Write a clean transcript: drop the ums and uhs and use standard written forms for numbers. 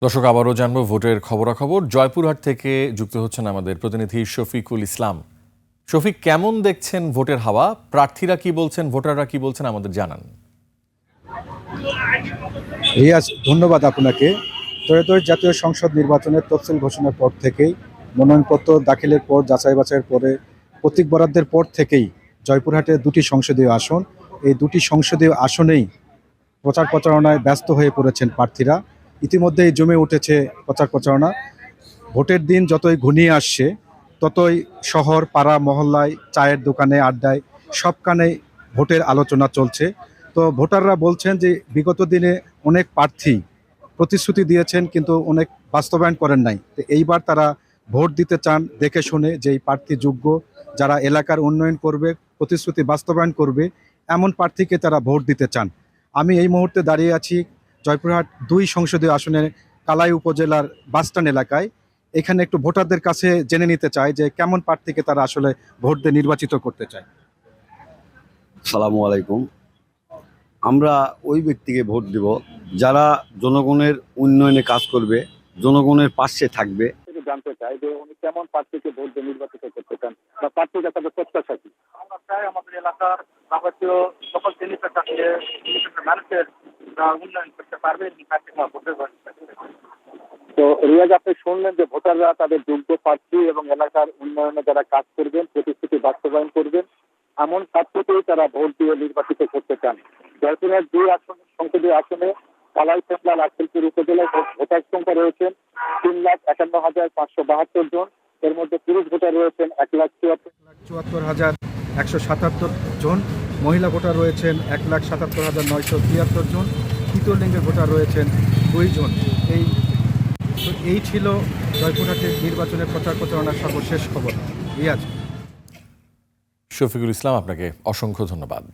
দর্শক, আবারও জানবো ভোটের খবরাখবর। জয়পুরহাট থেকে যুক্ত হচ্ছেন আমাদের প্রতিনিধি শফিকুল ইসলাম। শফিক, কেমন দেখছেন ভোটের হাওয়া? প্রার্থীরা কি বলছেন, ভোটাররা কি বলছেন, আমাদের জানান। রিয়াজ, ধন্যবাদ আপনাকে। ত্রয়োদশ জাতীয় সংসদ নির্বাচনের তফসিল ঘোষণার পর থেকেই, মনোনয়নপত্র দাখিলের পর, যাচাই বাছাইয়ের পরে, প্রতীক বরাদ্দের পর থেকেই জয়পুরহাটে দুটি সংসদীয় আসন, এই দুটি সংসদীয় আসনেই প্রচার প্রচারণায় ব্যস্ত হয়ে পড়েছেন প্রার্থীরা। ইতিমধ্যেই জমে উঠেছে প্রচার প্রচারণা। ভোটের দিন যতই ঘনিয়ে আসছে, ততই শহর, পাড়া, মহল্লায়, চায়ের দোকানে, আড্ডায় সবখানেই ভোটের আলোচনা চলছে। তো ভোটাররা বলছেন যে বিগত দিনে অনেক প্রার্থী প্রতিশ্রুতি দিয়েছেন কিন্তু অনেক বাস্তবায়ন করেন নাই। তো এইবার তারা ভোট দিতে চান দেখে শুনে যে এই প্রার্থী যোগ্য, যারা এলাকার উন্নয়ন করবে, প্রতিশ্রুতি বাস্তবায়ন করবে, এমন প্রার্থীকে তারা ভোট দিতে চান। আমি এই মুহূর্তে দাঁড়িয়ে আছি জয়পুরহাট ২ সংসদীয় আসনের কালাই উপজেলার বাসস্ট্যান্ড এলাকায়। এখানে একটু ভোটারদের কাছে জেনে নিতে চাই যে কেমন প্রার্থীকে তারা আসলে ভোট দিয়ে নির্বাচিত করতে চায়। সালামু আলাইকুম। আমরা ওই ব্যক্তিকে ভোট দেব যারা জনগণের উন্নয়নে কাজ করবে, জনগণের পাশে থাকবে। জানতে চাই যে উনি কেমন প্রার্থীকে ভোট দিয়ে নির্বাচিত করতে চান বা প্রার্থীর কাছে প্রত্যাশা কি। আমরা চাই আমাদের এলাকার যাবতীয় সকল শ্রেণী পেশা নিয়ে মানুষের উন্নয়ন করতে পারবে। তো রিয়াজ, আপনি শুনলেন যে ভোটাররা তাদের যোগ্য প্রার্থী এবং এলাকার উন্নয়নে যারা কাজ করবেন, প্রতিশ্রুতি বাস্তবায়ন করবেন, এমন প্রার্থীকেই তারা ভোট দিয়ে নির্বাচিত করতে চান। জয়পুরহাট ২ সংসদীয় আসনে কালাই পেটলা লালপুর উপজেলায় ভোটার সংখ্যা রয়েছেন ৩,৫১,৫৭২ জন। এর মধ্যে পুরুষ ভোটার রয়েছেন ১,৭৪,১৭৭ জন, মহিলা ভোটার রয়েছেন ১,৭৭,৯৭৩ জন, তৃতীয় লিঙ্গের ভোটার রয়েছেন ২ জন। এই ছিল জয়পুরহাটের নির্বাচনের প্রচার প্রচারণার সর্বশেষ খবর। রিয়াজ। শফিকুল ইসলাম, আপনাকে অসংখ্য ধন্যবাদ।